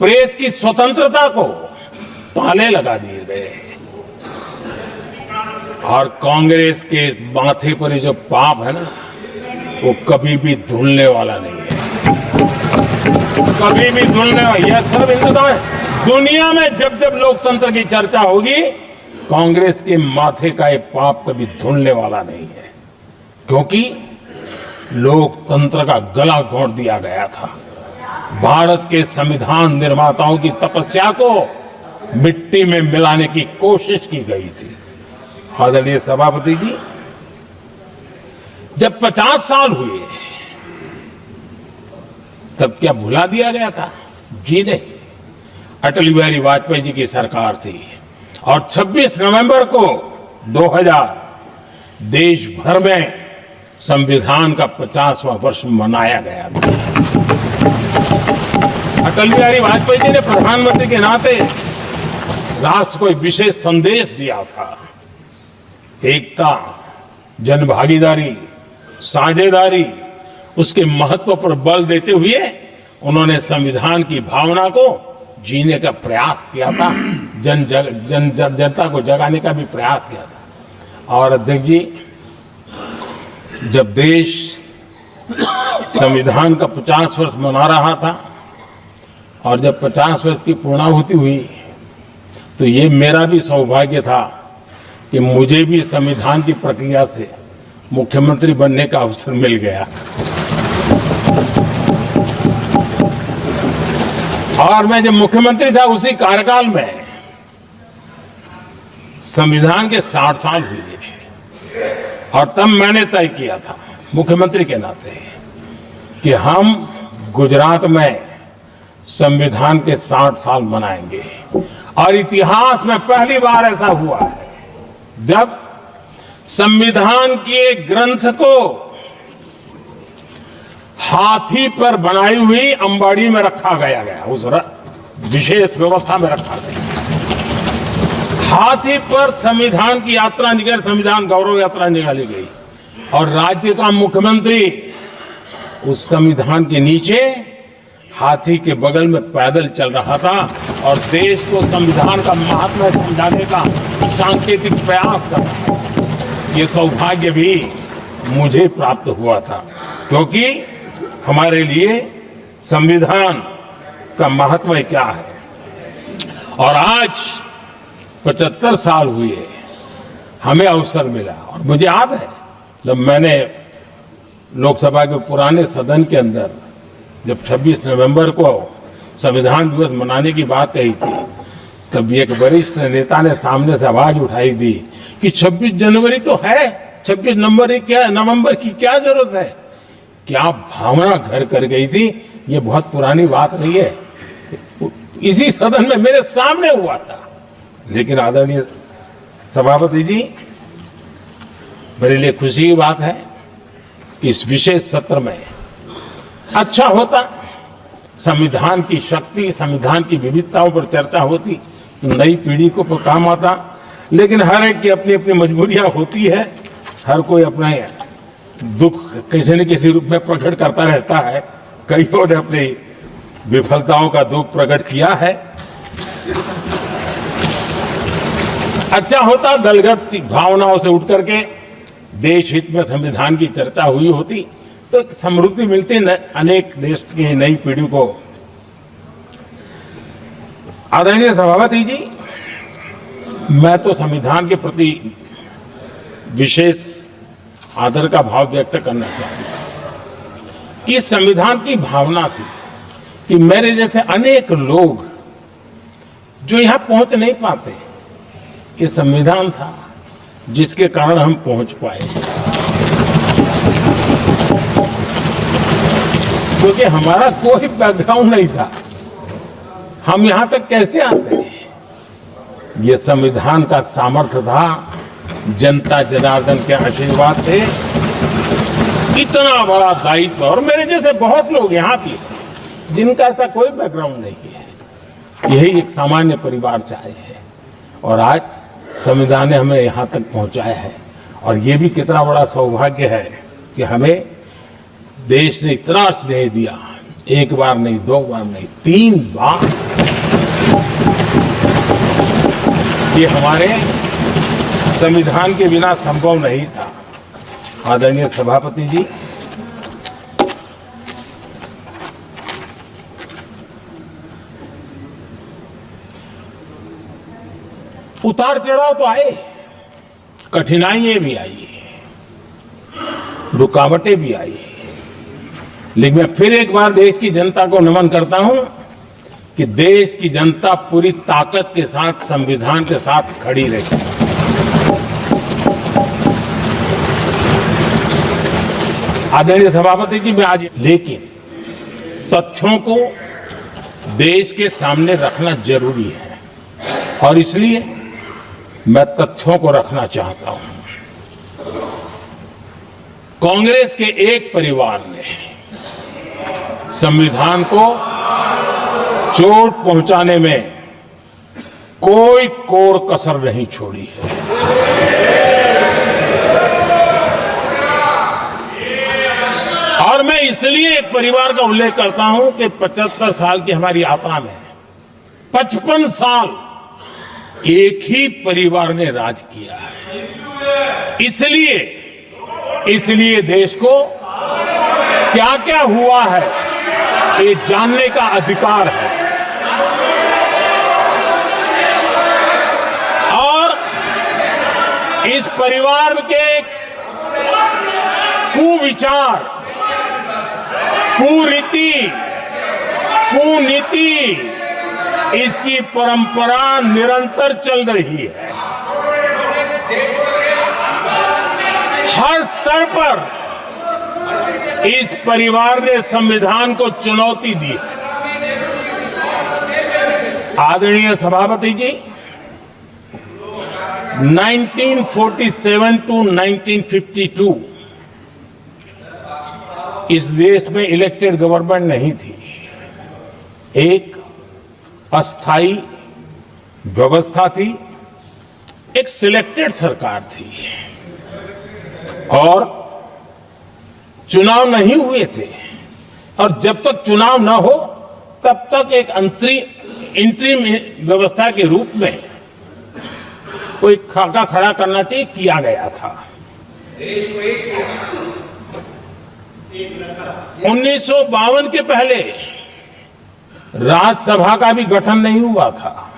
Press की स्वतंत्रता को ताले लगा दिए गए और कांग्रेस के माथे पर ये जो पाप है ना, वो कभी भी धुलने वाला नहीं है, कभी भी धुलने वाला। यह सब हिंदुत्व दुनिया में जब जब लोकतंत्र की चर्चा होगी, कांग्रेस के माथे का ये पाप कभी धुलने वाला नहीं है, क्योंकि लोकतंत्र का गला घोंट दिया गया था। भारत के संविधान निर्माताओं की तपस्या को मिट्टी में मिलाने की कोशिश की गई थी। आदरणीय सभापति जी, जब 50 साल हुए तब क्या भुला दिया गया था? जी नहीं, अटल बिहारी वाजपेयी जी की सरकार थी और 26 नवंबर को 2000 देश भर में संविधान का 50वां वर्ष मनाया गया था। अटल बिहारी वाजपेयी जी ने प्रधानमंत्री के नाते राष्ट्र को एक विशेष संदेश दिया था। एकता, जनभागीदारी, साझेदारी, उसके महत्व पर बल देते हुए उन्होंने संविधान की भावना को जीने का प्रयास किया था, जनता को जगाने का भी प्रयास किया था। और अध्यक्ष जी, जब देश संविधान का 50 वर्ष मना रहा था और जब 50 वर्ष की पूर्णाहुति हुई, तो ये मेरा भी सौभाग्य था कि मुझे भी संविधान की प्रक्रिया से मुख्यमंत्री बनने का अवसर मिल गया। और मैं जब मुख्यमंत्री था, उसी कार्यकाल में संविधान के 60 साल हुए और तब मैंने तय किया था मुख्यमंत्री के नाते कि हम गुजरात में संविधान के 60 साल मनाएंगे। और इतिहास में पहली बार ऐसा हुआ है जब संविधान के ग्रंथ को हाथी पर बनाई हुई अंबाड़ी में रखा गया, उस विशेष व्यवस्था में रखा गया। हाथी पर संविधान की यात्रा निकल, संविधान गौरव यात्रा निकाली गई और राज्य का मुख्यमंत्री उस संविधान के नीचे हाथी के बगल में पैदल चल रहा था और देश को संविधान का महात्मा समझाने का सांकेतिक प्रयास कर रहा था। ये सौभाग्य भी मुझे प्राप्त हुआ था, क्योंकि हमारे लिए संविधान का महत्व क्या है। और आज 75 साल हुए हमें अवसर मिला। और मुझे याद है जब मैंने लोकसभा के पुराने सदन के अंदर जब 26 नवंबर को संविधान दिवस मनाने की बात कही थी, तब एक वरिष्ठ नेता ने सामने से आवाज उठाई थी कि 26 जनवरी तो है, 26 नवंबर की क्या जरूरत है। क्या भावना घर कर गई थी, ये बहुत पुरानी बात नहीं है। इसी सदन में मेरे सामने हुआ था। लेकिन आदरणीय सभापति जी, मेरे लिए खुशी की बात है कि इस विशेष सत्र में अच्छा होता, संविधान की शक्ति, संविधान की विविधताओं पर चर्चा होती, नई पीढ़ी को काम आता। लेकिन हर एक की अपनी अपनी मजबूरियां होती है, हर कोई अपना दुख किसी न किसी रूप में प्रकट करता रहता है। कईयों ने अपनी विफलताओं का दुख प्रकट किया है। अच्छा होता दलगत भावनाओं से उठ करके देश हित में संविधान की चर्चा हुई होती, तो समृद्धि मिलती अनेक देश की नई पीढ़ी को। आदरणीय सभापति जी, मैं तो संविधान के प्रति विशेष आदर का भाव व्यक्त करना चाहूंगा कि संविधान की भावना थी कि मेरे जैसे अनेक लोग जो यहां पहुंच नहीं पाते, ये संविधान था जिसके कारण हम पहुंच पाए। क्योंकि हमारा कोई बैकग्राउंड नहीं था, हम यहां तक कैसे आते? ये संविधान का सामर्थ्य था, जनता जनार्दन के आशीर्वाद थे। इतना बड़ा दायित्व, और मेरे जैसे बहुत लोग यहाँ भी जिनका ऐसा कोई बैकग्राउंड नहीं है, यही एक सामान्य परिवार से आए हैं और आज संविधान ने हमें यहाँ तक पहुँचाया है। और ये भी कितना बड़ा सौभाग्य है कि हमें देश ने इतना स्नेह दिया, एक बार नहीं, दो बार नहीं, 3 बार ये हमारे संविधान के बिना संभव नहीं था। आदरणीय सभापति जी, उतार चढ़ाव तो आए, कठिनाइयां भी आई, रुकावटें भी आई, लेकिन मैं फिर एक बार देश की जनता को नमन करता हूं कि देश की जनता पूरी ताकत के साथ संविधान के साथ खड़ी रही। आदरणीय सभापति जी, मैं आज लेकिन तथ्यों को देश के सामने रखना जरूरी है और इसलिए मैं तथ्यों को रखना चाहता हूं। कांग्रेस के एक परिवार ने संविधान को चोट पहुंचाने में कोई कोर कसर नहीं छोड़ी है। और मैं इसलिए एक परिवार का उल्लेख करता हूं कि 75 साल की हमारी यात्रा में 55 साल एक ही परिवार ने राज किया है। इसलिए देश को क्या क्या हुआ है ये जानने का अधिकार है और इस परिवार के कुविचार, कुरीति, कुनीति, इसकी परंपरा निरंतर चल रही है। हर स्तर पर इस परिवार ने संविधान को चुनौती दी। आदरणीय सभापति जी, 1947 टू 1952 इस देश में इलेक्टेड गवर्नमेंट नहीं थी। एक अस्थाई व्यवस्था थी, एक सिलेक्टेड सरकार थी और चुनाव नहीं हुए थे और जब तक चुनाव न हो तब तक एक इंटरिम व्यवस्था के रूप में कोई खाका खड़ा करना चाहिए, किया गया था। 1952 के पहले राज्यसभा का भी गठन नहीं हुआ था।